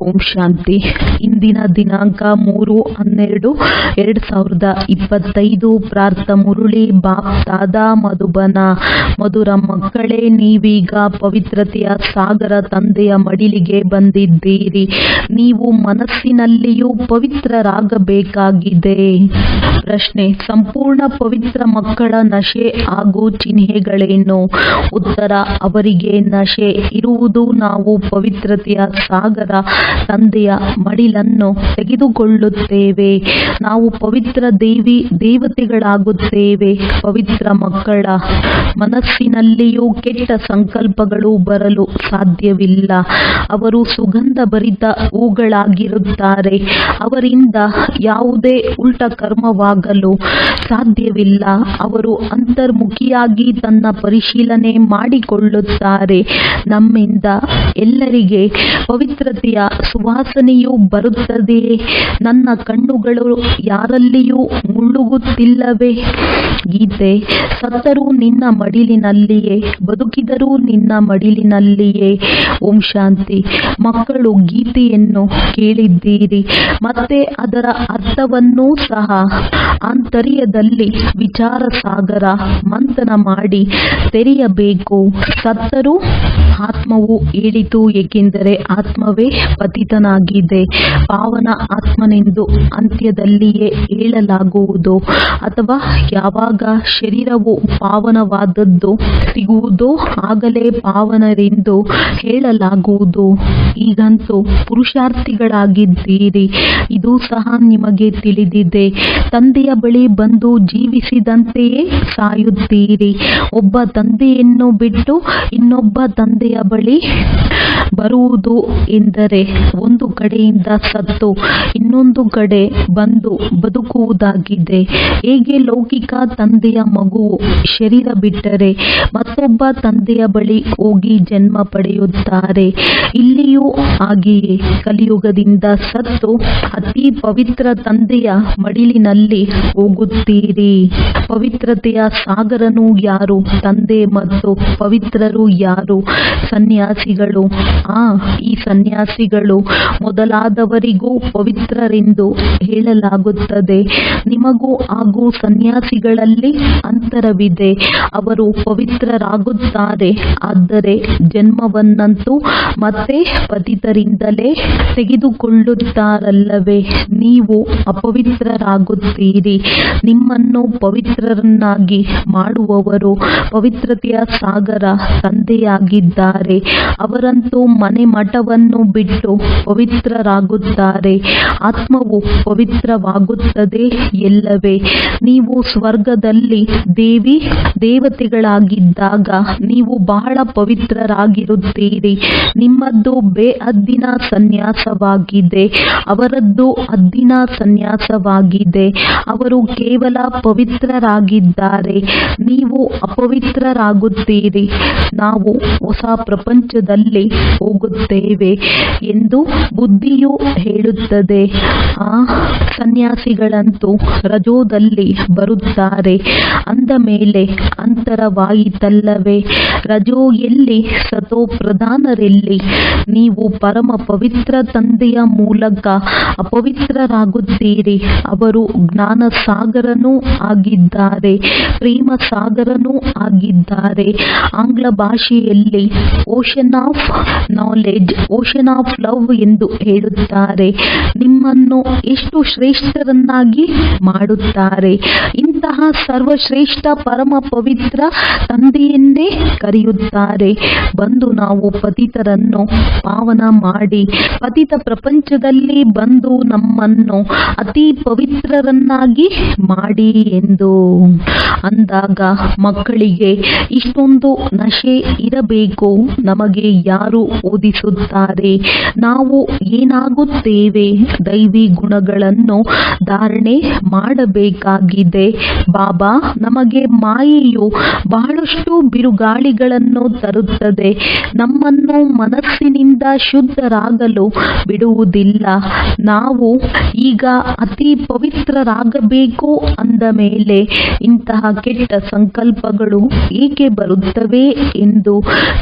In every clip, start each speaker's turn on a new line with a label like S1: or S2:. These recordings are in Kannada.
S1: ಓಂ ಶಾಂತಿ. ಇಂದಿನ ದಿನಾಂಕ 3/12/2025. ಪ್ರಾರ್ಥ ಮುರುಳಿ ಬಾಪ್ ದಾದಾ ಮಧುಬನ. ಮಧುರ ಮಕ್ಕಳೇ, ನೀವೀಗ ಪವಿತ್ರತೆಯ ಸಾಗರ ತಂದೆಯ ಮಡಿಲಿಗೆ ಬಂದಿದ್ದೀರಿ. ನೀವು ಮನಸ್ಸಿನಲ್ಲಿಯೂ ಪವಿತ್ರರಾಗಬೇಕಾಗಿದೆ. ಪ್ರಶ್ನೆ: ಸಂಪೂರ್ಣ ಪವಿತ್ರ ಮಕ್ಕಳ ನಶೆ ಹಾಗೂ ಚಿಹ್ನೆಗಳೇನು? ಉತ್ತರ: ಅವರಿಗೆ ನಶೆ ಇರುವುದು ನಾವು ಪವಿತ್ರತೆಯ ಸಾಗರ ತಂದೆಯ ಮಡಿಲನ್ನು ತೆಗೆದುಕೊಳ್ಳುತ್ತೇವೆ. ನಾವು ಪವಿತ್ರ ದೇವತೆಗಳಾಗುತ್ತೇವೆ. ಪವಿತ್ರ ಮಕ್ಕಳ ಮನಸ್ಸಿನಲ್ಲಿಯೂ ಕೆಟ್ಟ ಸಂಕಲ್ಪಗಳು ಬರಲು ಸಾಧ್ಯವಿಲ್ಲ. ಅವರು ಸುಗಂಧ ಭರಿತ ಹೂಗಳಾಗಿರುತ್ತಾರೆ. ಅವರಿಂದ ಯಾವುದೇ ಉಲ್ಟ ಕರ್ಮವಾಗಲು ಸಾಧ್ಯವಿಲ್ಲ. ಅವರು ಅಂತರ್ಮುಖಿಯಾಗಿ ತನ್ನ ಪರಿಶೀಲನೆ ಮಾಡಿಕೊಳ್ಳುತ್ತಾರೆ. ನಮ್ಮಿಂದ ಎಲ್ಲರಿಗೆ ಪವಿತ್ರತೆಯ ಸುವಾಸನೆಯು ಬರುತ್ತದೆಯೇ? ನನ್ನ ಕಣ್ಣುಗಳು ಯಾರಲ್ಲಿಯೂ ಮುಳುಗುತ್ತಿಲ್ಲವೇ? ಗೀತೆ: ಸತ್ತರೂ ನಿನ್ನ ಮಡಿಲಿನಲ್ಲಿಯೇ, ಬದುಕಿದರೂ ನಿನ್ನ ಮಡಿಲಿನಲ್ಲಿಯೇ. ಓಂ ಶಾಂತಿ. ಮಕ್ಕಳು, ಗೀತೆಯನ್ನು ಕೇಳಿದ್ದೀರಿ. ಮತ್ತೆ ಅದರ ಅರ್ಥವನ್ನೂ ಸಹ ಆಂತರ್ಯದಲ್ಲಿ ವಿಚಾರ ಸಾಗರ ಮಂಥನ ಮಾಡಿ ತೆರೆಯಬೇಕು. ಸತ್ತರೂ ಆತ್ಮವು ಹೇಳಿತು, ಏಕೆಂದರೆ ಆತ್ಮವೇ ಪತಿತನಾಗಿದೆ. ಪಾವನ ಆತ್ಮನೆಂದು ಅಂತ್ಯದಲ್ಲಿಯೇ ಹೇಳಲಾಗುವುದು. ಅಥವಾ ಯಾವಾಗ ಶರೀರವು ಪಾವನವಾದದ್ದು ಸಿಗುವುದೋ ಆಗಲೇ ಪಾವನರೆಂದು ಹೇಳಲಾಗುವುದು. ಈಗಂತೂ ಪುರುಷಾರ್ಥಿಗಳಾಗಿದ್ದೀರಿ. ಇದು ಸಹ ನಿಮಗೆ ತಿಳಿದಿದೆ. ತಂದೆಯ ಬಳಿ ಬಂದು ಜೀವಿಸಿದಂತೆಯೇ ಸಾಯುತ್ತೀರಿ. ಒಬ್ಬ ತಂದೆಯನ್ನು ಬಿಟ್ಟು ಇನ್ನೊಬ್ಬ ತಂದೆಯ ಬಳಿ ಬರುವುದು ಎಂದರೆ ಒಂದು ಕಡೆಯಿಂದ ಸತ್ತು ಇನ್ನೊಂದು ಕಡೆ ಬಂದು ಬದುಕುವುದಾಗಿದೆ. ಹೇಗೆ ಲೌಕಿಕ ತಂದೆಯ ಮಗುವು ಶರೀರ ಬಿಟ್ಟರೆ ಮತ್ತೊಬ್ಬ ತಂದೆಯ ಬಳಿ ಹೋಗಿ ಜನ್ಮ ಪಡೆಯುತ್ತಾರೆ, ಇಲ್ಲಿಯೂ ಹಾಗೆಯೇ ಕಲಿಯುಗದಿಂದ ಸತ್ತು ಅತಿ ಪವಿತ್ರ ತಂದೆಯ ಮಡಿಲಿನಲ್ಲಿ ಹೋಗುತ್ತೀರಿ. ಪವಿತ್ರತೆಯ ಸಾಗರನು ಯಾರು? ತಂದೆ. ಮತ್ತು ಪವಿತ್ರರು ಯಾರು? ಸನ್ಯಾಸಿಗಳು. ಈ ಸನ್ಯಾಸಿಗಳು ಮೊದಲಾದವರಿಗೂ ಪವಿತ್ರರೆಂದು ಹೇಳಲಾಗುತ್ತದೆ. ನಿಮಗೂ ಹಾಗೂ ಸನ್ಯಾಸಿಗಳಲ್ಲಿ ಅಂತರವಿದೆ. ಅವರು ಪವಿತ್ರರಾಗುತ್ತಾರೆ, ಆದರೆ ಜನ್ಮವನ್ನಂತೂ ಮತ್ತೆ ಪತಿತರಿಂದಲೇ ತೆಗೆದುಕೊಳ್ಳುತ್ತಾರಲ್ಲವೇ? ನೀವು ಅಪವಿತ್ರರಾಗುತ್ತೀರಿ. ನಿಮ್ಮನ್ನು ಪವಿತ್ರರನ್ನಾಗಿ ಮಾಡುವವರು ಪವಿತ್ರತೆಯ ಸಾಗರ ತಂದೆಯಾಗಿದ್ದಾರೆ. ಅವರಂತೂ ಮನೆ ಮಠವನ್ನು ಬಿಟ್ಟು ಪವಿತ್ರರಾಗುತ್ತಾರೆ. ಆತ್ಮವು ಪವಿತ್ರವಾಗುತ್ತದೆ ಎಲ್ಲವೇ? ನೀವು ಸ್ವರ್ಗದಲ್ಲಿ ದೇವತೆಗಳಾಗಿದ್ದಾಗ ನೀವು ಬಹಳ ಪವಿತ್ರರಾಗಿರುತ್ತೀರಿ. ನಿಮ್ಮದ್ದು ಬೇಹದ್ದಿನ ಸನ್ಯಾಸವಾಗಿದೆ, ಅವರದ್ದು ಹದ್ದಿನ ಸನ್ಯಾಸವಾಗಿದೆ. ಅವರು ಕೇವಲ ಪವಿತ್ರರಾಗಿದ್ದಾರೆ, ನೀವು ಅಪವಿತ್ರರಾಗುತ್ತೀರಿ. ನಾವು ಹೊಸ ಪ್ರಪಂಚದಲ್ಲಿ ಹೋಗುತ್ತೇವೆ ಎಂದು ಬುದ್ಧಿಯು ಹೇಳುತ್ತದೆ. ಸನ್ಯಾಸಿಗಳಂತೂ ರಜೋದಲ್ಲಿ ಬರುತ್ತಾರೆ. ಅಂದ ಮೇಲೆ ಅಂತರವಾಯಿತಲ್ಲವೇ? ರಜೋ ಎಲ್ಲಿ? ಸತೋ ಪ್ರಧಾನರೆಲ್ಲಿ? ನೀವು ಪರಮ ಪವಿತ್ರ ತಂದೆಯ ಮೂಲಕ ಅಪವಿತ್ರರಾಗುತ್ತೀರಿ. ಅವರು ಜ್ಞಾನ ಸಾಗರನೂ ಆಗಿದ್ದಾರೆ, ಪ್ರೇಮ ಸಾಗರನೂ ಆಗಿದ್ದಾರೆ. ಆಂಗ್ಲ ಭಾಷೆಯಲ್ಲಿ ocean of knowledge, ocean of love ಎಂದು ಹೇಳುತ್ತಾರೆ. ನಿಮ್ಮನ್ನು ಎಷ್ಟು ಶ್ರೇಷ್ಠರನ್ನಾಗಿ ಮಾಡುತ್ತಾರೆ. ಇಂತಹ ಸರ್ವಶ್ರೇಷ್ಠ ಪರಮ ಪವಿತ್ರ ತಂದೆಯನ್ನೇ ಕರೆಯುತ್ತಾರೆ. ಬಂದು ನಾವು ಪತಿತರನ್ನು ಪಾವನ ಮಾಡಿ, ಪತಿತ ಪ್ರಪಂಚದಲ್ಲಿ ಬಂದು ನಮ್ಮನ್ನು ಅತಿ ಪವಿತ್ರರನ್ನಾಗಿ ಮಾಡಿ ಎಂದು ಅಂದಾಗ ಮಕ್ಕಳಿಗೆ ಇಷ್ಟೊಂದು ನಶೆ ಇರಬೇಕು. ನಮಗೆ ಯಾರು ಓದಿಸುತ್ತಾರೆ? ನಾವು ಏನಾಗುತ್ತೇವೆ? ದೈವಿ ಗುಣಗಳನ್ನು ಧಾರಣೆ ಮಾಡಬೇಕಾಗಿದೆ. ಬಾಬಾ, ನಮಗೆ ಮಾಯೆಯು ಬಹಳಷ್ಟು ಬಿರುಗಾಳಿಗಳನ್ನು ತರುತ್ತದೆ. ನಮ್ಮನ್ನು ಮನಸ್ಸಿನಿಂದ ಶುದ್ಧರಾಗಲು ಬಿಡುವುದಿಲ್ಲ. ನಾವು ಈಗ ಅತಿ ಪವಿತ್ರರಾಗಬೇಕು ಅಂದ ಮೇಲೆ ಇಂತಹ ಕೆಟ್ಟ ಸಂಕಲ್ಪಗಳು ಏಕೆ ಬರುತ್ತವೆ ಎಂದು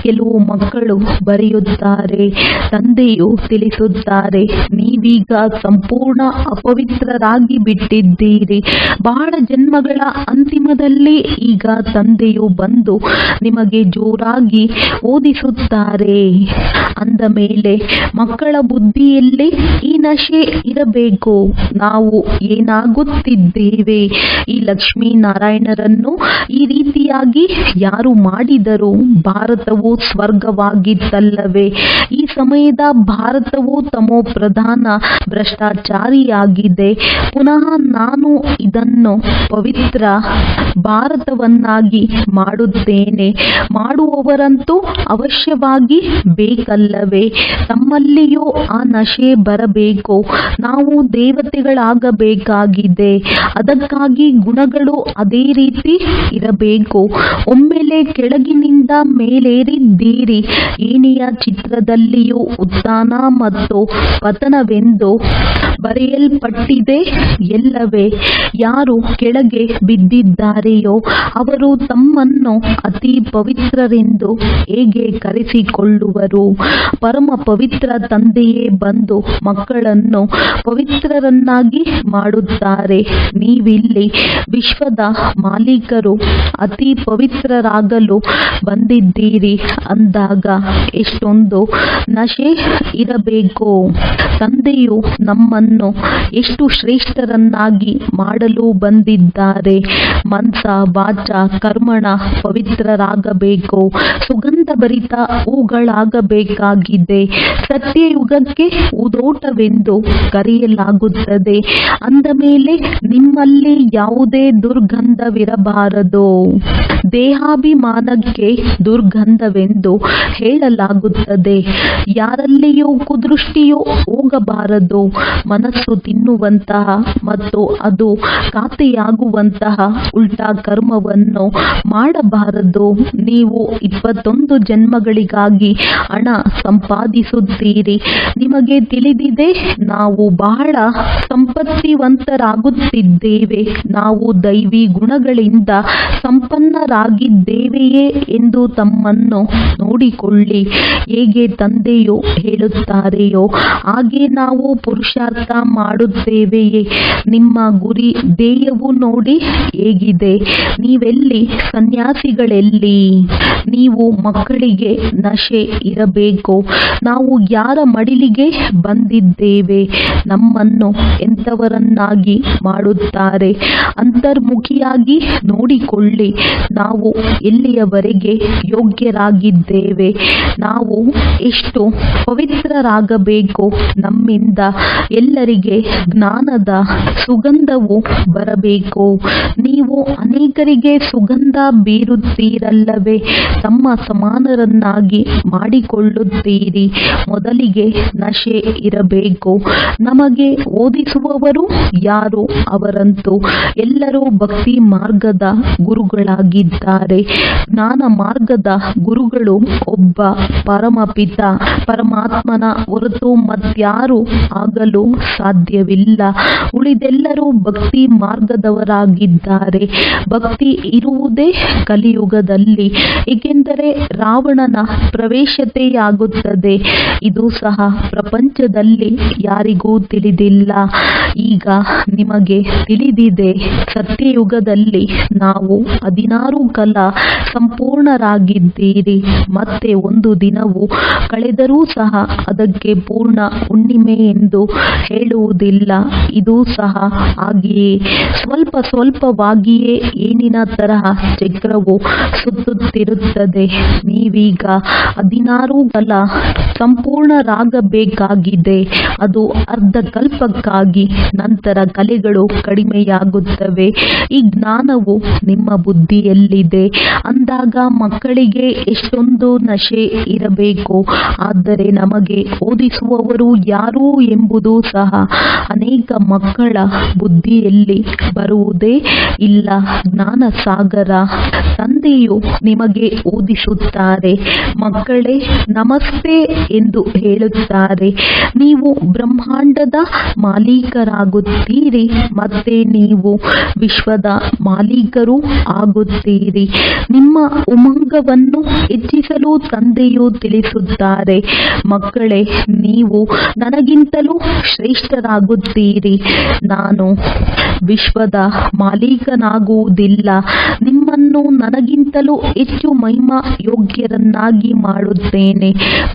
S1: ಕೆಲವು ಮಕ್ಕಳು ಬರೆಯುತ್ತಾರೆ. ತಂದೆಯು ತಿಳಿಸುತ್ತಾರೆ. ನೀವೀಗ ಸಂಪೂರ್ಣ ಅಪವಿತ್ರರಾಗಿ ಬಿಟ್ಟಿದ್ದೀರಿ. ಬಹಳ ಜನ್ಮಗಳ ಅಂತಿಮದಲ್ಲಿ ಈಗ ತಂದೆಯು ಬಂದು ನಿಮಗೆ ಜೋರಾಗಿ ಓದಿಸುತ್ತಾರೆ. ಅಂದ ಮೇಲೆ ಮಕ್ಕಳ ಬುದ್ಧಿಯಲ್ಲಿ ಈ ನಶೆ ಇರಬೇಕು. ನಾವು ಏನಾಗುತ್ತಿದ್ದೇವೆ? ಈ ಲಕ್ಷ್ಮೀನಾರಾಯಣರನ್ನು ಈ ರೀತಿಯಾಗಿ ಯಾರು ಮಾಡಿದರು? ಭಾರತವು ಸ್ವರ್ಗವಾಗಿತ್ತಲ್ಲವೇ? ಈ ಸಮಯದ ಭಾರತವು ತಮೋ ಪ್ರಧಾನ ಭ್ರಷ್ಟಾಚಾರಿಯಾಗಿದೆ. ಪುನಃ ನಾನು ಇದನ್ನು ಪವಿತ್ರ ಭಾರತವನ್ನಾಗಿ ಮಾಡುತ್ತೇನೆ. ಮಾಡುವವರಂತೂ ಅವಶ್ಯವಾಗಿ ಬೇಕಲ್ಲವೇ? ತಮ್ಮಲ್ಲಿಯೂ ಆ ನಶೆ ಬರಬೇಕು. ನಾವು ದೇವತೆಗಳಾಗಬೇಕಾಗಿದೆ. ಅದಕ್ಕಾಗಿ ಗುಣಗಳು ಅದೇ ರೀತಿ ಇರಬೇಕು. ಒಮ್ಮೆಲೆ ಕೆಳಗಿನಿಂದ ಮೇಲೇರಿದ್ದೀರಿ. ಏಣಿಯ ಚಿತ್ರದಲ್ಲಿಯೂ ಉತ್ಥಾನ ಮತ್ತು ಪತನವೆಂದು ಬರೆಯಲ್ಪಟ್ಟಿದೆ ಎಲ್ಲವೇ? ಯಾರು ಕೆಳಗೆ ಬಿದ್ದಿದ್ದಾರೆಯೋ ಅವರು ತಮ್ಮನ್ನು ಅತಿ ಪವಿತ್ರರೆಂದು ಹೇಗೆ ಕರೆಸಿಕೊಳ್ಳುವರು? ಪರಮ ಪವಿತ್ರ ತಂದೆಯೇ ಬಂದು ಮಕ್ಕಳನ್ನು ಪವಿತ್ರರನ್ನಾಗಿ ಮಾಡುತ್ತಾರೆ. ನೀವಿಲ್ಲಿ ವಿಶ್ವದ ಮಾಲೀಕರು ಅತಿ ಪವಿತ್ರರಾಗಲು ಬಂದಿದ್ದೀರಿ ಅಂದಾಗ ಎಷ್ಟೊಂದು ನಶೆ ಇರಬೇಕು. ತಂದೆಯು ನಮ್ಮನ್ನು ಎಷ್ಟು ಶ್ರೇಷ್ಠರನ್ನಾಗಿ ಮಾಡಲು ಬಂದಿದ್ದಾರೆ. ಮನಸ ವಾಚ ಕರ್ಮಣ ಪವಿತ್ರರಾಗಬೇಕು. ಸುಗಂಧಭರಿತ ಹೂಗಳಾಗಬೇಕಾಗಿದೆ. ಸತ್ಯಯುಗಕ್ಕೆ ಹೂದೋಟವೆಂದು ಕರೆಯಲಾಗುತ್ತದೆ. ಅಂದ ಮೇಲೆ ನಿಮ್ಮಲ್ಲಿ ಯಾವುದೇ ದುರ್ಗಂಧವಿರಬಾರದು. ದೇಹಾಭಿಮಾನಕ್ಕೆ ದುರ್ಗಂಧವೆಂದು ಹೇಳಲಾಗುತ್ತದೆ. ಯಾರಲ್ಲಿಯೂ ಕುದೃಷ್ಟಿಯು ಹೋಗಬಾರದು. ಮನಸ್ಸು ತಿನ್ನುವಂತಹ ಮತ್ತು ಅದು ಖಾತೆಯಾಗುವಂತಹ ಉಲ್ಟಾ ಕರ್ಮವನ್ನು ಮಾಡಬಾರದು. ನೀವು 21 ಜನ್ಮಗಳಿಗಾಗಿ ಹಣ ಸಂಪಾದಿಸುತ್ತೀರಿ. ನಿಮಗೆ ತಿಳಿದಿದೆ, ನಾವು ಬಹಳ ಸಂಪತ್ತಿವಂತರಾಗುತ್ತಿದ್ದೇವೆ. ನಾವು ದೈವಿ ಗುಣಗಳಿಂದ ಸಂಪನ್ನರಾಗಿದ್ದೇವೆಯೇ ಎಂದು ತಮ್ಮನ್ನು ನೋಡಿಕೊಳ್ಳಿ. ಹೇಗೆ ತಂದೆಯು ಹೇಳುತ್ತಾರೆಯೋ ಹಾಗೆ ನಾವು ಪುರುಷಾರ್ಥ ಮಾಡುತ್ತೇವೆಯೇ? ನಿಮ್ಮ ಗುರಿ ಧ್ಯೇಯವು ನೋಡಿ ಹೇಗಿದೆ. ನೀವೆಲ್ಲಿ? ಸನ್ಯಾಸಿಗಳೆಲ್ಲಿ? ನೀವು ಮಕ್ಕಳಿಗೆ ನಶೆ ಇರಬೇಕು. ನಾವು ಯಾರ ಮಡಿಲಿಗೆ ಬಂದಿದ್ದೇವೆ? ನಮ್ಮನ್ನು ಎಂಥವರನ್ನಾಗಿ ಮಾಡುತ್ತಾರೆ? ಅಂತರ್ಮುಖಿಯಾಗಿ ನೋಡಿಕೊಳ್ಳಿ. ನಾವು ಎಲ್ಲಿಯವರೆಗೆ ಯೋಗ್ಯರಾಗಿದ್ದೇವೆ? ನಾವು ಎಷ್ಟು ಪವಿತ್ರರಾಗಬೇಕು? ನಮ್ಮಿಂದ ಎಲ್ಲರಿಗೆ ಜ್ಞಾನದ ಸುಗಂಧವು ಬರಬೇಕು. ನೀವು ಅನೇಕರಿಗೆ ಸುಗಂಧ ಬೀರುತ್ತೀರಲ್ಲವೇ? ತಮ್ಮ ಸಮಾನರನ್ನಾಗಿ ಮಾಡಿಕೊಳ್ಳುತ್ತೀರಿ. ಮೊದಲಿಗೆ ನಶೆ ಇರಬೇಕು. ನಮಗೆ ಓದಿಸುವವರು ಯಾರು? ಅವರಂತೂ ಎಲ್ಲರೂ ಭಕ್ತಿ ಮಾರ್ಗದ ಗುರುಗಳಾಗಿದ್ದಾರೆ. ಜ್ಞಾನ ಮಾರ್ಗದ ಗುರುಗಳು ಒಬ್ಬ ಪರಮಪಿತ ಪರಮಾತ್ಮನ ಹೊರತು ಮತ್ಯಾರು ಆಗಲು ಸಾಧ್ಯವಿಲ್ಲ. ಉಳಿದೆಲ್ಲರೂ ಭಕ್ತಿ ಮಾರ್ಗದವರಾಗಿದ್ದಾರೆ. ಭಕ್ತಿ ಇರುವುದೇ ಕಲಿಯುಗದಲ್ಲಿ, ಏಕೆಂದರೆ ರಾವಣನ ಪ್ರವೇಶತೆಯಾಗುತ್ತದೆ. ಇದು ಸಹ ಪ್ರಪಂಚದಲ್ಲಿ ಯಾರಿಗೂ ತಿಳಿದಿಲ್ಲ. ಈಗ ನಿಮಗೆ ತಿಳಿದಿದೆ. ಸತ್ಯಯುಗದಲ್ಲಿ ನಾವು 16 ಕಾಲ ಸಂಪೂರ್ಣರಾಗಿದ್ದೀರಿ. ಮತ್ತೆ ಒಂದು ದಿನವು ಕಳೆದರೂ ಸಹ ಅದಕ್ಕೆ ಪೂರ್ಣ ಹುಣ್ಣಿಮೆ ಎಂದು ಹೇಳುವುದಿಲ್ಲ. ಇದು ಸಹ ಹಾಗೆಯೇ ಸ್ವಲ್ಪ ಸ್ವಲ್ಪವಾಗಿಯೇ ಏನಿನ ತರಹ ಚಕ್ರವು ಸುತ್ತುತ್ತಿರುತ್ತದೆ. ನೀವೀಗ 16 ಕಾಲ ಸಂಪೂರ್ಣರಾಗಬೇಕಾಗಿದೆ. ಅದು ಅರ್ಧಕಲ್ಪಕ್ಕಾಗಿ. ನಂತರ ಕಲೆಗಳು ಕಡಿಮೆಯಾಗುತ್ತವೆ. ಈ ಜ್ಞಾನವು ನಿಮ್ಮ ಬುದ್ಧಿಯಲ್ಲಿದೆ ಅಂದಾಗ ಮಕ್ಕಳಿಗೆ ಎಷ್ಟೊಂದು ನಶೆ ಇರಬೇಕು. ಆದರೆ ನಮಗೆ ಓದಿಸುವವರು ಯಾರು ಎಂಬುದು ಸಹ ಸಹ ಅನೇಕ ಮಕ್ಕಳ ಬುದ್ಧಿಯಲ್ಲಿ ಬರುವುದೇ ಇಲ್ಲ ಜ್ಞಾನ ಸಾಗರ. ತಂದೆಯು ನಿಮಗೆ ಓದಿಸುತ್ತಾರೆ, ಮಕ್ಕಳೇ ನಮಸ್ತೆ ಎಂದು ಹೇಳುತ್ತಾರೆ. ನೀವು ಬ್ರಹ್ಮಾಂಡದ ಮಾಲೀಕರಾಗುತ್ತೀರಿ ಮತ್ತೆ ನೀವು ವಿಶ್ವದ ಮಾಲೀಕರು ಆಗುತ್ತೀರಿ. ನಿಮ್ಮ ಉಮಂಗವನ್ನು ಹೆಚ್ಚಿಸಲು ತಂದೆಯು ತಿಳಿಸುತ್ತಾರೆ, ಮಕ್ಕಳೇ ನೀವು ನನಗಿಂತಲೂ ಶ್ರೇಷ್ಠರಾಗುತ್ತೀರಿ. ನಾನು ವಿಶ್ವದ ಮಾಲೀಕನಾಗುವುದಿಲ್ಲ, ನಿಮ್ಮನ್ನು ನನಗಿಂತಲೂ ಹೆಚ್ಚು ಮಹಿಮಾ ಯೋಗ್ಯರನ್ನಾಗಿ ಮಾಡುತ್ತೇನೆ.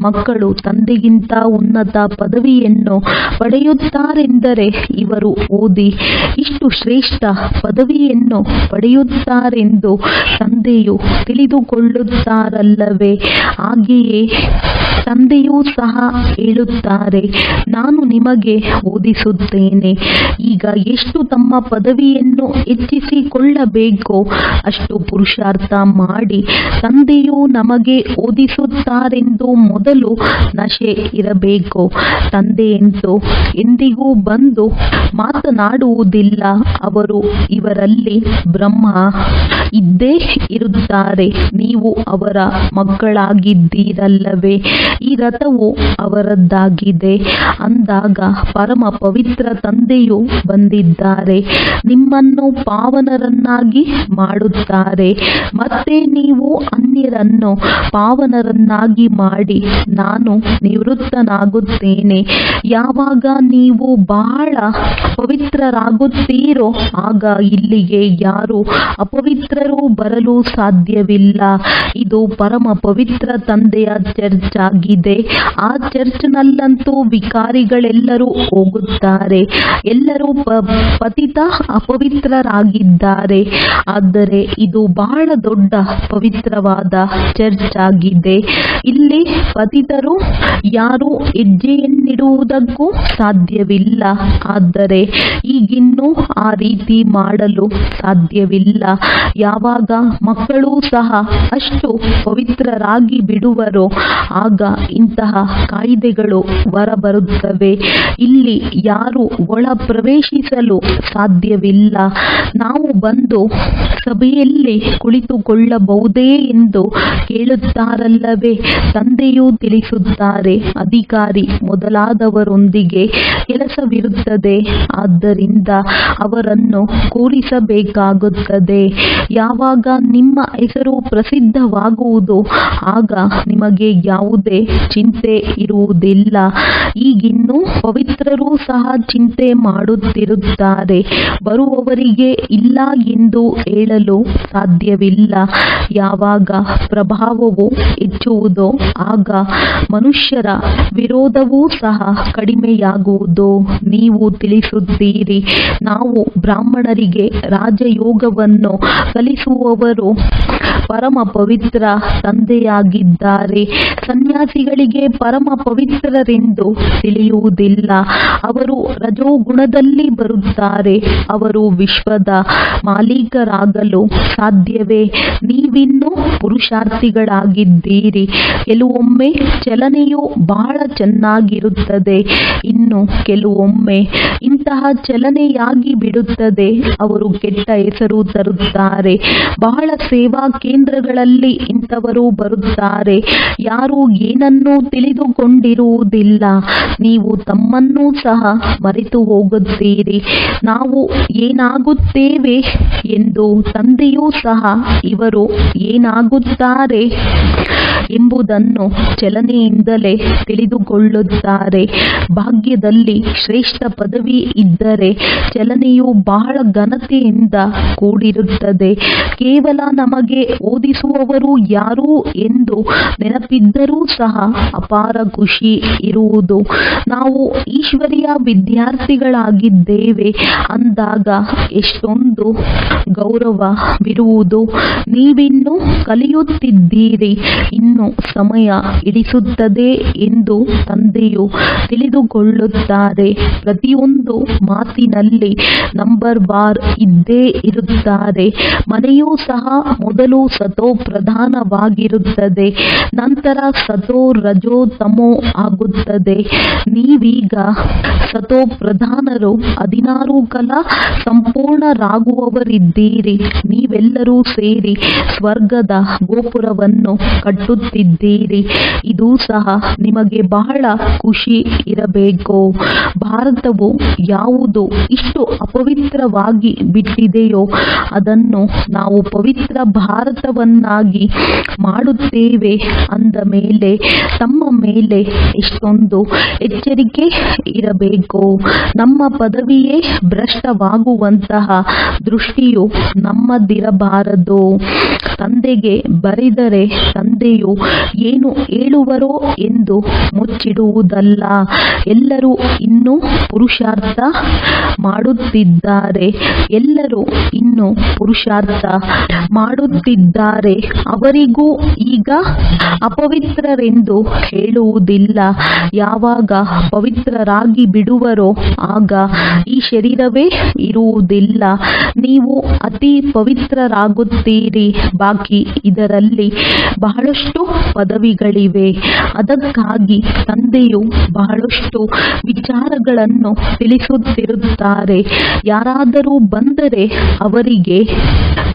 S1: ಮಕ್ಕಳು ತಂದೆಗಿಂತ ಉನ್ನತ ಪದವಿಯನ್ನು ಪಡೆಯುತ್ತಾರೆಂದರೆ ಇವರು ಓದಿ ಇಷ್ಟು ಶ್ರೇಷ್ಠ ಪದವಿಯನ್ನು ಪಡೆಯುತ್ತಾರೆಂದು ತಂದೆಯು ತಿಳಿದುಕೊಳ್ಳುತ್ತಾರಲ್ಲವೇ? ಹಾಗೆಯೇ ತಂದೆಯೂ ಸಹ ಹೇಳುತ್ತಾರೆ, ನಾನು ನಿಮಗೆ ಓದಿಸುತ್ತೇನೆ. ಈಗ ಎಷ್ಟು ತಮ್ಮ ಪದವಿಯನ್ನು ಹೆಚ್ಚಿಸಿಕೊಳ್ಳಬೇಕೋ ಅಷ್ಟು ಪುರುಷಾರ್ಥ ಮಾಡಿ. ತಂದೆಯು ನಮಗೆ ಓದಿಸುತ್ತಾರೆಂದು ಮೊದಲು ನಶೆ ಇರಬೇಕು. ತಂದೆಯಂತೂ ಎಂದಿಗೂ ಬಂದು ಮಾತನಾಡುವುದಿಲ್ಲ, ಅವರು ಇವರಲ್ಲಿ ಬ್ರಹ್ಮ ಇದ್ದೇ ಇರುತ್ತಾರೆ. ನೀವು ಅವರ ಮಕ್ಕಳಾಗಿದ್ದೀರಲ್ಲವೇ? ಈ ರಥವು ಅವರದ್ದಾಗಿದೆ ಅಂದಾಗ ಪರಮ ಪವಿತ್ರ ತಂದೆಯು ಬಂದಿದ್ದಾರೆ, ನಿಮ್ಮನ್ನು ಪಾವನರನ್ನಾಗಿ ಮಾಡುತ್ತಾರೆ. ಮತ್ತೆ ನೀವು ಅನ್ಯರನ್ನು ಪಾವನರನ್ನಾಗಿ ಮಾಡಿ ನಾನು ನಿವೃತ್ತನಾಗುತ್ತೇನೆ. ಯಾವಾಗ ನೀವು ಬಹಳ ಪವಿತ್ರರಾಗುತ್ತೀರೋ ಆಗ ಇಲ್ಲಿಗೆ ಯಾರು ಅಪವಿತ್ರರು ಬರಲು ಸಾಧ್ಯವಿಲ್ಲ. ಇದು ಪರಮ ಪವಿತ್ರ ತಂದೆಯ ಚರ್ಚ್ ಆಗಿದೆ. ಆ ಚರ್ಚ್ನಲ್ಲಂತೂ ವಿಕಾರಿಗಳೆಲ್ಲರೂ ಹೋಗುತ್ತಾರೆ, ಎಲ್ಲರೂ ಪತಿತ ಅಪವಿತ್ರರಾಗಿದ್ದಾರೆ. ಆದರೆ ಇದು ಬಹಳ ದೊಡ್ಡ ಪವಿತ್ರವಾದ ಚರ್ಚ್ ಆಗಿದೆ. ಇಲ್ಲಿ ಪತಿತರು ಯಾರು ಹೆಜ್ಜೆಯನ್ನಿಡುವುದಕ್ಕೂ ಸಾಧ್ಯವಿಲ್ಲ. ಆದರೆ ಈಗಿನ್ನೂ ಆ ರೀತಿ ಮಾಡಲು ಸಾಧ್ಯವಿಲ್ಲ. ಯಾವಾಗ ಮಕ್ಕಳು ಸಹ ಅಷ್ಟು ಪವಿತ್ರರಾಗಿ ಬಿಡುವರೋ ಆಗ ಇಂತಹ ಕಾಯ್ದೆಗಳು ಹೊರಬರುತ್ತವೆ. ಇಲ್ಲಿ ಯಾರು ಒಳ ಪ್ರವೇಶಿಸಲು ಸಾಧ್ಯವಿಲ್ಲ. ನಾವು ಬಂದು ಸಭೆಯಲ್ಲಿ ಕುಳಿತುಕೊಳ್ಳಬಹುದೇ ಎಂದು ಕೇಳುತ್ತಾರಲ್ಲವೇ? ತಂದೆಯು ತಿಳಿಸುತ್ತಾರೆ, ಅಧಿಕಾರಿ ಮೊದಲಾದವರೊಂದಿಗೆ ಕೆಲಸವಿರುತ್ತದೆ, ಆದ್ದರಿಂದ ಅವರನ್ನು ಕೂರಿಸಬೇಕಾಗುತ್ತದೆ. ಯಾವಾಗ ನಿಮ್ಮ ಹೆಸರು ಪ್ರಸಿದ್ಧವಾಗುವುದು ಆಗ ನಿಮಗೆ ಯಾವುದೇ ಚಿಂತೆ ಇರುವುದಿಲ್ಲ. ಈಗಿನ್ನೂ ಪವಿತ್ರರೂ ಸಹ ಚಿಂತೆ ಮಾಡುತ್ತಿರುತ್ತಾರೆ, ಬರುವವರಿಗೆ ಇಲ್ಲ ಎಂದು ಹೇಳಲು ಸಾಧ್ಯವಿಲ್ಲ. ಯಾವಾಗ ಪ್ರಭಾವವು ಹೆಚ್ಚುವುದೋ ಆಗ ಮನುಷ್ಯರ ವಿರೋಧವೂ ಸಹ ಕಡಿಮೆಯಾಗುವುದು. ನೀವು ತಿಳಿಸುತ್ತೀರಿ, ನಾವು ಬ್ರಾಹ್ಮಣರಿಗೆ ರಾಜಯೋಗವನ್ನು ಕಲಿಸುವವರು ಪರಮ ಪವಿತ್ರ ತಂದೆಯಾಗಿದ್ದಾರೆ. ಸನ್ಯಾಸಿಗಳಿಗೆ ಪರಮ ಪವಿತ್ರರೆಂದು ತಿಳಿಯುವುದಿಲ್ಲ, ಅವರು ರಜೋಗುಣದಲ್ಲಿ ಬರುತ್ತಾರೆ. ಅವರು ವಿಶ್ವದ ಮಾಲೀಕರಾಗಲು ಸಾಧ್ಯವೇ? ನೀವಿನ್ನೂ ಪುರುಷಾರ್ಥಿಗಳಾಗಿದ್ದೀರಿ. ಕೆಲವೊಮ್ಮೆ ಚಲನೆಯು ಬಹಳ ಚೆನ್ನಾಗಿರುತ್ತದೆ, ಇನ್ನು ಕೆಲವೊಮ್ಮೆ ಇಂತಹ ಚಲನೆಯಾಗಿ ಬಿಡುತ್ತದೆ. ಅವರು ಕೆಟ್ಟ ಹೆಸರು ತರುತ್ತಾರೆ. ಬಹಳ ಸೇವಾ ಕೇಂದ್ರಗಳಲ್ಲಿ ಇಂಥವರು ಬರುತ್ತಾರೆ, ಯಾರು ಏನನ್ನೂ ತಿಳಿದುಕೊಂಡಿರುವುದಿಲ್ಲ. ನೀವು ತಮ್ಮನ್ನೂ ಸಹ ಮರೆತು ಹೋಗುತ್ತೀರಿ. ನಾವು ಏನಾಗುತ್ತೇವೆ ಎಂದು ತಂದೆಯೂ ಸಹ ಇವರು ಏನಾಗುತ್ತಾರೆ ಎಂಬುದನ್ನು ಚಲನೆಯಿಂದಲೇ ತಿಳಿದುಕೊಳ್ಳುತ್ತಾರೆ. ಭಾಗ್ಯದಲ್ಲಿ ಶ್ರೇಷ್ಠ ಪದವಿ ಇದ್ದರೆ ಚಲನೆಯು ಬಹಳ ಘನತೆಯಿಂದ ಕೂಡಿರುತ್ತದೆ. ಕೇವಲ ನಮಗೆ ಓದಿಸುವವರು ಯಾರು ಎಂದು ನೆನಪಿದ್ದರೂ ಸಹ ಅಪಾರ ಖುಷಿ ಇರುವುದು. ನಾವು ಈಶ್ವರಿಯ ವಿದ್ಯಾರ್ಥಿಗಳಾಗಿದ್ದೇವೆ ಅಂದಾಗ ಎಷ್ಟೊಂದು ಗೌರವವಿರುವುದು. ನೀವಿನ್ನೂ ಕಲಿಯುತ್ತಿದ್ದೀರಿ, ಇನ್ನೂ ಇನ್ನು ಸಮಯ ಹಿಡಿಸುತ್ತದೆ ಎಂದು ತಂದೆಯು ತಿಳಿದುಕೊಳ್ಳುತ್ತಾರೆ. ಪ್ರತಿಯೊಂದು ಮಾತಿನಲ್ಲಿ ನಂಬರ್ ಬಾರ್ ಇದ್ದೇ ಇರುತ್ತಾರೆ. ಮನೆಯೂ ಸಹ ಮೊದಲು ಸತೋ ಪ್ರಧಾನವಾಗಿರುತ್ತದೆ, ನಂತರ ಸತೋ ರಜೋ ತಮೋ ಆಗುತ್ತದೆ. ನೀವೀಗ ಸತೋ ಪ್ರಧಾನರು 16 ಕಲಾ ಸಂಪೂರ್ಣರಾಗುವವರಿದ್ದೀರಿ. ನೀವೆಲ್ಲರೂ ಸೇರಿ ಸ್ವರ್ಗದ ಗೋಪುರವನ್ನು ಕಟ್ಟುತ್ತಿದ್ದೀರಿ. ಇದು ಸಹ ನಿಮಗೆ ಬಹಳ ಖುಷಿ ಇರಬೇಕು. ಭಾರತವು ಯಾವುದು ಇಷ್ಟು ಅಪವಿತ್ರವಾಗಿ ಬಿಟ್ಟಿದೆಯೋ ಅದನ್ನು ನಾವು ಪವಿತ್ರ ಭಾರತವನ್ನಾಗಿ ಮಾಡುತ್ತೇವೆ ಅಂದ ಮೇಲೆ ತಮ್ಮ ಮೇಲೆ ಎಷ್ಟೊಂದು ಎಚ್ಚರಿಕೆ ಇರಬೇಕು. ನಮ್ಮ ಪದವಿಯೇ ಭ್ರಷ್ಟವಾಗುವಂತಹ ದೃಷ್ಟಿಯು ನಮ್ಮದಿರಬಾರದು. ತಂದೆಗೆ ಬರೆದರೆ ತಂದೆಯು ಏನು ಹೇಳುವರೋ ಎಂದು ಮುಚ್ಚಿಡುವುದಲ್ಲ. ಎಲ್ಲರೂ ಇನ್ನೂ ಪುರುಷಾರ್ಥ ಮಾಡುತ್ತಿದ್ದಾರೆ. ಎಲ್ಲರೂ ಇನ್ನೂ ಪುರುಷಾರ್ಥ ಮಾಡುತ್ತಿದ್ದಾರೆ. ಅವರಿಗೂ ಈಗ ಅಪವಿತ್ರರೆಂದು ಹೇಳುವುದಿಲ್ಲ. ಯಾವಾಗ ಪವಿತ್ರರಾಗಿ ಬಿಡುವರೋ ಆಗ ಈ ಶರೀರವೇ ಇರುವುದಿಲ್ಲ. ನೀವು ಅತಿ ಪವಿತ್ರರಾಗುತ್ತೀರಿ. ಬಾಕಿ ಇದರಲ್ಲಿ ಬಹಳಷ್ಟು ಪದವಿಗಳಿವೆ. ಅದಕ್ಕಾಗಿ ತಂದೆಯು ಬಹಳಷ್ಟು ವಿಚಾರಗಳನ್ನು ತಿಳಿಸುತ್ತಿರುತ್ತಾರೆ. ಯಾರಾದರೂ ಬಂದರೆ ಅವರಿಗೆ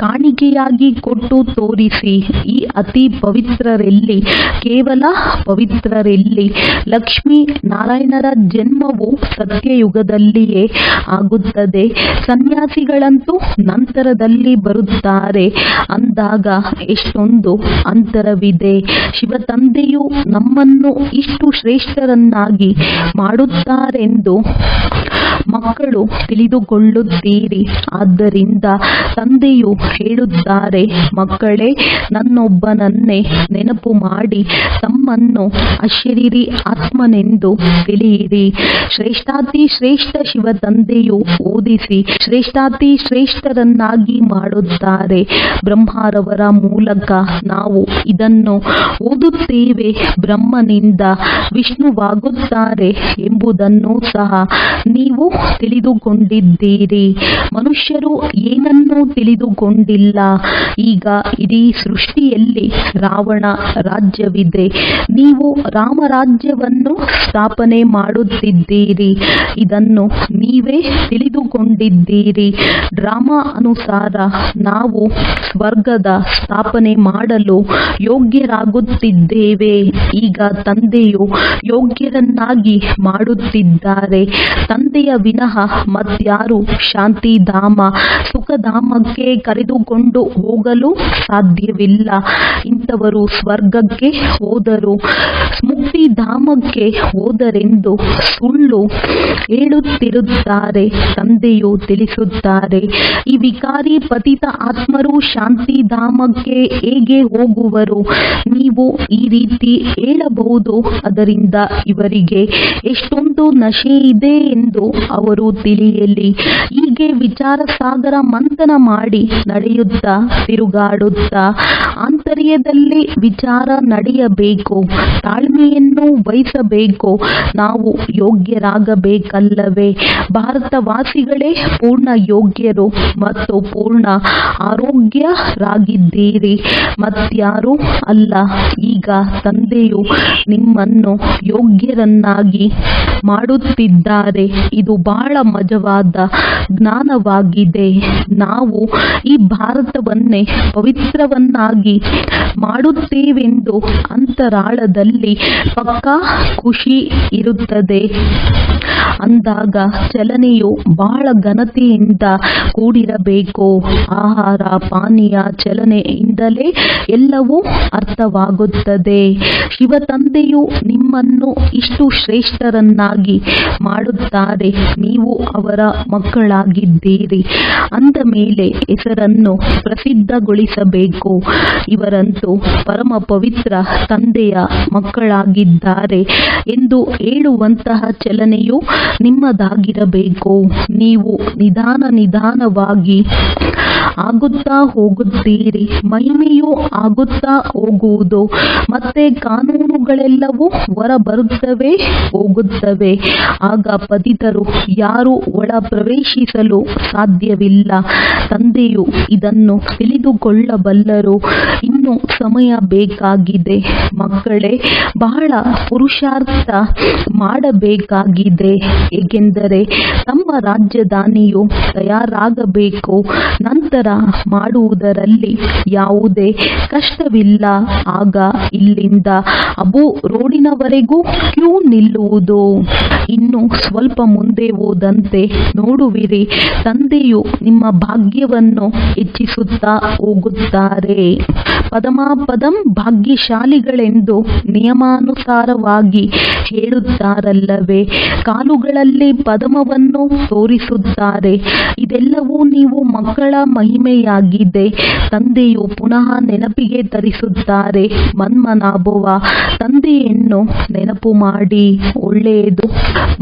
S1: ಕಾಣಿಕೆಯಾಗಿ ಕೊಟ್ಟು ತೋರಿಸಿ, ಈ ಅತಿ ಪವಿತ್ರರೆಲ್ಲಿ, ಕೇವಲ ಪವಿತ್ರರೆಲ್ಲಿ. ಲಕ್ಷ್ಮೀ ನಾರಾಯಣರ ಜನ್ಮವು ಸತ್ಯಯುಗದಲ್ಲಿಯೇ ಆಗುತ್ತದೆ. ಸನ್ಯಾಸಿಗಳಂತೂ ನಂತರದಲ್ಲಿ ಬರುತ್ತಾರೆ. ಅಂದಾಗ ಎಷ್ಟೊಂದು ಅಂತರವಿದೆ. ಶಿವ ತಂದೆಯು ನಮ್ಮನ್ನು ಇಷ್ಟು ಶ್ರೇಷ್ಠರನ್ನಾಗಿ ಮಾಡುತ್ತಾರೆಂದು ಮಕ್ಕಳು ತಿಳಿದುಕೊಳ್ಳುತ್ತೀರಿ. ಆದ್ದರಿಂದ ತಂದೆಯು ಹೇಳುತ್ತಾರೆ, ಮಕ್ಕಳೇ, ನನ್ನೊಬ್ಬನನ್ನೇ ನೆನಪು ಮಾಡಿ ತಮ್ಮನ್ನು ಅಶರೀರಿ ಆತ್ಮನೆಂದು ತಿಳಿಯಿರಿ. ಶ್ರೇಷ್ಠಾತಿ ಶ್ರೇಷ್ಠ ಶಿವ ತಂದೆಯು ಓದಿಸಿ ಶ್ರೇಷ್ಠಾತಿ ಶ್ರೇಷ್ಠರನ್ನಾಗಿ ಮಾಡುತ್ತಾರೆ. ಬ್ರಹ್ಮರವರ ಮೂಲಕ ನಾವು ಇದನ್ನು ಓದುತ್ತೇವೆ. ಬ್ರಹ್ಮನಿಂದ ವಿಷ್ಣುವಾಗುತ್ತಾರೆ ಎಂಬುದನ್ನು ಸಹ ನೀವು ತಿಳಿದುಕೊಂಡಿದ್ದೀರಿ. ಮನುಷ್ಯರು ಏನನ್ನೂ ತಿಳಿದುಕೊಂಡಿಲ್ಲ. ಈಗ ಇಡೀ ಸೃಷ್ಟಿಯಲ್ಲಿ ರಾವಣ ರಾಜ್ಯವಿದೆ. ನೀವು ರಾಮರಾಜ್ಯವನ್ನು ಸ್ಥಾಪನೆ ಮಾಡುತ್ತಿದ್ದೀರಿ. ಇದನ್ನು ನೀವೇ ತಿಳಿದುಕೊಂಡಿದ್ದೀರಿ. ಡ್ರಾಮಾ ಅನುಸಾರ ನಾವು ಸ್ವರ್ಗದ ಸ್ಥಾಪನೆ ಮಾಡಲು ಯೋಗ್ಯರಾಗುತ್ತಿದ್ದೇವೆ. ಈಗ ತಂದೆಯು ಯೋಗ್ಯರನ್ನಾಗಿ ಮಾಡುತ್ತಿದ್ದಾರೆ. ತಂದೆಯ ವಿನಃ ಮತ್ಯಾರು ಶಾಂತಿಧಾಮ ಸುಖಧಾಮಕ್ಕೆ ಕರೆದುಕೊಂಡು ಹೋಗಲು ಸಾಧ್ಯವಿಲ್ಲ. ಇಂಥವರು ಸ್ವರ್ಗಕ್ಕೆ ಹೋದರು, ಮುಕ್ತಿಧಾಮಕ್ಕೆ ಹೋದರೆಂದು ಸುಳ್ಳು ಹೇಳುತ್ತಿರುತ್ತಾರೆ. ತಂದೆಯು ತಿಳಿಸುತ್ತಾರೆ, ಈ ವಿಕಾರಿ ಪತಿತ ಆತ್ಮರು ಶಾಂತಿಧಾಮಕ್ಕೆ ಹೇಗೆ ಹೋಗುವರು? ನೀವು ಈ ರೀತಿ ಹೇಳಬಹುದು. ಅದರಿಂದ ಇವರಿಗೆ ಎಷ್ಟೊಂದು ನಶೆ ಇದೆ ಎಂದು ಅವರು ತಿಳಿಯಲಿ. ಹೀಗೆ ವಿಚಾರ ಸಾಗರ ಮಂಥನ ಮಾಡಿ ನಡೆಯುತ್ತಾ ತಿರುಗಾಡುತ್ತಾ ಆಂತರ್ಯದಲ್ಲಿ ವಿಚಾರ ನಡೆಯಬೇಕು. ತಾಳ್ಮೆಯನ್ನು ವಹಿಸಬೇಕು. ನಾವು ಯೋಗ್ಯರಾಗಬೇಕಲ್ಲವೇ? ಭಾರತವಾಸಿಗಳೇ ಪೂರ್ಣ ಯೋಗ್ಯರು ಮತ್ತು ಪೂರ್ಣ ಆರೋಗ್ಯರಾಗಿದ್ದೀರಿ. ಮತ್ಯಾರೂ ಅಲ್ಲ. ಈಗ ತಂದೆಯು ನಿಮ್ಮನ್ನು ಯೋಗ್ಯರನ್ನಾಗಿ ಮಾಡುತ್ತಿದ್ದಾರೆ. ಇದು ಬಹಳ ಮಜವಾದ ಜ್ಞಾನವಾಗಿದೆ. ನಾವು ಈ ಭಾರತವನ್ನೇ ಪವಿತ್ರವನ್ನಾಗಿ ಮಾಡುತ್ತೇವೆಂದು ಅಂತರಾಳದಲ್ಲಿ ಪಕ್ಕಾ ಖುಷಿ ಇರುತ್ತದೆ. ಅಂದಾಗ ಚಲನೆಯು ಬಹಳ ಘನತೆಯಿಂದ ಕೂಡಿರಬೇಕು. ಆಹಾರ ಪಾನೀಯ ಚಲನೆಯಿಂದಲೇ ಎಲ್ಲವೂ ಅರ್ಥವಾಗುತ್ತದೆ. ಶಿವ ತಂದೆಯು ನಿಮ್ಮನ್ನು ಇಷ್ಟು ಶ್ರೇಷ್ಠರನ್ನಾಗಿ ಮಾಡುತ್ತಾರೆ. ನೀವು ಅವರ ಮಕ್ಕಳಾಗಿದ್ದೀರಿ. ಅಂದ ಮೇಲೆ ಹೆಸರನ್ನು ಪ್ರಸಿದ್ಧಗೊಳಿಸಬೇಕು. ಇವರಂತೂ ಪರಮ ಪವಿತ್ರ ತಂದೆಯ ಮಕ್ಕಳಾಗಿದ್ದಾರೆ ಎಂದು ಹೇಳುವಂತಹ ಚಲನೆಯು ನಿಮ್ಮದಾಗಿರಬೇಕು. ನೀವು ನಿಧಾನವಾಗಿ ಆಗುತ್ತಾ ಹೋಗುತ್ತೀರಿ, ಮಹಿಮೆಯೂ ಆಗುತ್ತಾ ಹೋಗುವುದು. ಮತ್ತೆ ಕಾನೂನುಗಳೆಲ್ಲವೂ ಹೊರ ಬರುತ್ತವೆ ಹೋಗುತ್ತವೆ. ಆಗ ಪತಿತರು ಯಾರೂ ಒಳ ಪ್ರವೇಶಿಸಲು ಸಾಧ್ಯವಿಲ್ಲ. ತಂದೆಯು ಇದನ್ನು ತಿಳಿದುಕೊಳ್ಳಬಲ್ಲರು. ಇನ್ನು ಸಮಯ ಬೇಕಾಗಿದೆ. ಮಕ್ಕಳೇ, ಬಹಳ ಪುರುಷಾರ್ಥ ಮಾಡಬೇಕಾಗಿದೆ. ಏಕೆಂದರೆ ತಮ್ಮ ರಾಜಧಾನಿಯು ತಯಾರಾಗಬೇಕು. ನಂತರ ಮಾಡುವುದರಲ್ಲಿ ಯಾವುದೇ ಕಷ್ಟವಿಲ್ಲ. ಆಗ ಇಲ್ಲಿಂದ ಅಬು ರೋಡಿನವರೆಗೂ ಕ್ಯೂ ನಿಲ್ಲುವುದು. ಇನ್ನು ಸ್ವಲ್ಪ ಮುಂದೆ ಹೋದಂತೆ ನೋಡುವಿರಿ, ತಂದೆಯು ನಿಮ್ಮ ಭಾಗ್ಯವನ್ನು ಹೆಚ್ಚಿಸುತ್ತಾ ಹೋಗುತ್ತಾರೆ. ಪದಮಾಪದಂ ಭಾಗ್ಯಶಾಲಿಗಳೆಂದು ನಿಯಮಾನುಸಾರವಾಗಿ ಹೇಳುತ್ತಾರಲ್ಲವೇ, ಕಾಲುಗಳಲ್ಲಿ ಪದಮವನ್ನು ತೋರಿಸುತ್ತಾರೆ. ಇದೆಲ್ಲವೂ ನೀವು ಮಕ್ಕಳ ಮಹಿಮೆಯಾಗಿದೆ. ತಂದೆಯು ಪುನಃ ನೆನಪಿಗೆ ತರಿಸುತ್ತಾರೆ. ಮನ್ಮನಾಭವ, ತಂದೆಯನ್ನು ನೆನಪು ಮಾಡಿ. ಒಳ್ಳೆಯದು.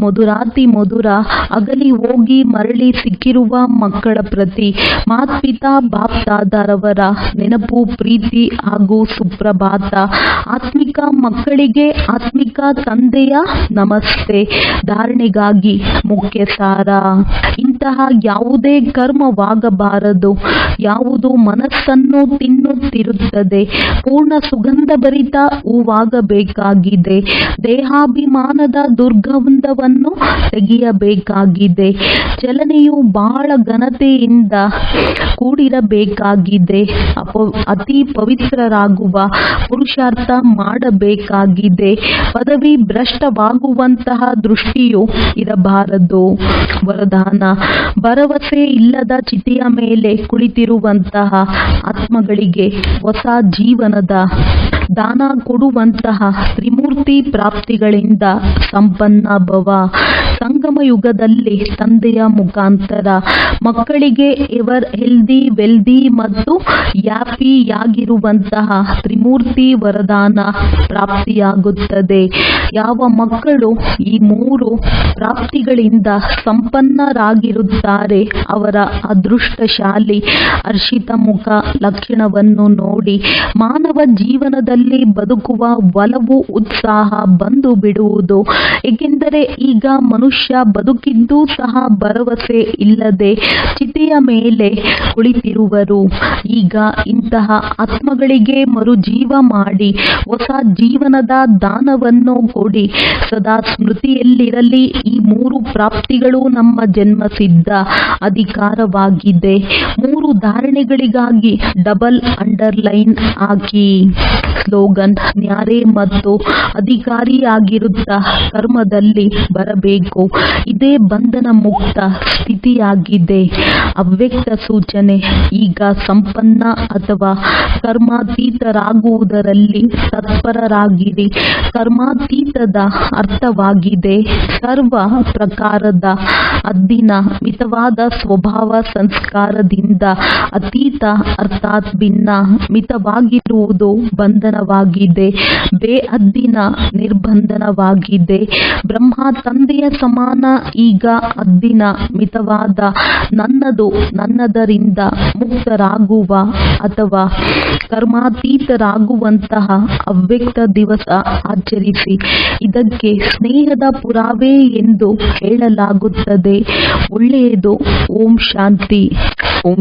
S1: ಮಧುರಾತಿ ಮಧುರ ಅಗಲಿ ಹೋಗಿ ಮರಳಿ ಸಿಕ್ಕಿರುವ ಮಕ್ಕಳ ಪ್ರತಿ ಮಾತ್ಪಿತಾ ಬಾಪ್ದಾದರವರ ನೆನಪು, ಪ್ರೀತಿ ಹಾಗೂ ಸುಪ್ರಭಾತ. ಆತ್ಮಿಕ ಮಕ್ಕಳಿಗೆ ಆತ್ಮಿಕ ತಂದೆಯ ನಮಸ್ತೆ. ಧಾರಣೆಗಾಗಿ ಮುಖ್ಯ ಸಾರ: ಇಂತಹ ಯಾವುದೇ ಕರ್ಮವಾಗಬಾರದು ಯಾವುದು ಮನಸ್ಸನ್ನು ತಿನ್ನುತ್ತಿರುತ್ತದೆ. ಪೂರ್ಣ ಸುಗಂಧಭರಿತ ಹೂವಾಗಬೇಕಾಗಿದೆ. ದೇಹಾಭಿಮಾನದ ದುರ್ಗಂಧವನ್ನು ತೆಗೆಯಬೇಕಾಗಿದೆ. ಚಲನೆಯು ಬಹಳ ಘನತೆಯಿಂದ ಕೂಡಿರಬೇಕಾಗಿದೆ. ಅತಿ ಪವಿತ್ರರಾಗುವ ಪುರುಷಾರ್ಥ ಮಾಡಬೇಕಾಗಿದೆ. ಪದವಿ ಭ್ರಷ್ಟವಾಗುವಂತಹ ದೃಷ್ಟಿಯು ಇರಬಾರದು. ವರದಾನ: ಭರವಸೆ ಇಲ್ಲದ ಚಿತೆಯ ಮೇಲೆ ಕುಳಿತಿರುವಂತಹ ಆತ್ಮಗಳಿಗೆ ಹೊಸ ಜೀವನದ ದಾನ ಕೊಡುವಂತಹ ತ್ರಿಮೂರ್ತಿ ಪ್ರಾಪ್ತಿಗಳಿಂದ ಸಂಪನ್ನ ಭವ. ಸಂಗಮ ಯುಗದಲ್ಲಿ ತಂದೆಯ ಮುಖಾಂತರ ಮಕ್ಕಳಿಗೆ ಎವರ್ ಹೆಲ್ದಿ, ವೆಲ್ದಿ ಮತ್ತು ಹ್ಯಾಪಿಯಾಗಿರುವಂತಹ ತ್ರಿಮೂರ್ತಿ ವರದಾನ ಪ್ರಾಪ್ತಿಯಾಗುತ್ತದೆ. ಯಾವ ಮಕ್ಕಳು ಈ ಮೂರು ಪ್ರಾಪ್ತಿಗಳಿಂದ ಸಂಪನ್ನರಾಗಿರುತ್ತಾರೆ ಅವರ ಅದೃಷ್ಟಶಾಲಿ. ಹರ್ಷಿತ ಮುಖ ಲಕ್ಷಣವನ್ನು ನೋಡಿ ಮಾನವ ಜೀವನದಲ್ಲಿ ಬದುಕುವ ಒಲವು, ಉತ್ಸಾಹ ಬಂದು ಬಿಡುವುದು. ಏಕೆಂದರೆ ಈಗ ಮನುಷ್ಯ ಬದುಕಿದ್ದೂ ಸಹ ಭರವಸೆ ಇಲ್ಲದೆ ಚಿತೆಯ ಮೇಲೆ ಕುಳಿತಿರುವರು. ಈಗ ಇಂತಹ ಆತ್ಮಗಳಿಗೆ ಮರುಜೀವ ಮಾಡಿ ಹೊಸ ಜೀವನದ ದಾನವನ್ನು ಕೊಡಿ. ಸದಾ ಸ್ಮೃತಿಯಲ್ಲಿರಲಿ, ಈ ಮೂರು ಪ್ರಾಪ್ತಿಗಳು ನಮ್ಮ ಜನ್ಮಸಿದ್ಧ ಅಧಿಕಾರವಾಗಿದೆ. ಮೂರು ಧಾರಣೆಗಳಿಗಾಗಿ ಡಬಲ್ ಅಂಡರ್ಲೈನ್ ಹಾಕಿ. ಸ್ಲೋಗನ್: ನ್ಯಾರೆ ಮತ್ತು ಅಧಿಕಾರಿಯಾಗಿರುತ್ತಾ ಕರ್ಮದಲ್ಲಿ ಬರಬೇಕು. ಇದೇ ಬಂಧನ ಮುಕ್ತ ಸ್ಥಿತಿಯಾಗಿದೆ. ಅವ್ಯಕ್ತ ಸೂಚನೆ: ಈಗ ಸಂಪನ್ನ ಅಥವಾ ಕರ್ಮಾತೀತರಾಗುವುದರಲ್ಲಿ ತತ್ಪರರಾಗಿರಿ. ಕರ್ಮಾತೀತದ ಅರ್ಥವಾಗಿದೆ ಸರ್ವ ಪ್ರಕಾರದ ಹದ್ದಿನ ಮಿತವಾದ ಸ್ವಭಾವ ಸಂಸ್ಕಾರದಿಂದ ಅತೀತ ಅರ್ಥಾತ್ ಭಿನ್ನ. ಮಿತವಾಗಿರುವುದು ಬಂಧನವಾಗಿದೆ, ಬೇಹದ್ದಿನ ನಿರ್ಬಂಧನವಾಗಿದೆ. ಬ್ರಹ್ಮ ತಂದೆಯ ಸಮಾನ. ಈಗ ಹದ್ದಿನ ಮಿತವಾದ ನನ್ನದರಿಂದ ಮುಕ್ತರಾಗುವ ಅಥವಾ ಕರ್ಮಾತೀತರಾಗುವಂತಹ ಅವ್ಯಕ್ತ ದಿವಸ ಆಚರಿಸಿ. ಇದಕ್ಕೆ ಸ್ನೇಹದ ಪುರಾವೆ ಎಂದು ಹೇಳಲಾಗುತ್ತದೆ. ಒಳ್ಳೆಯದು. ಓಂ ಶಾಂತಿ. ಓಂ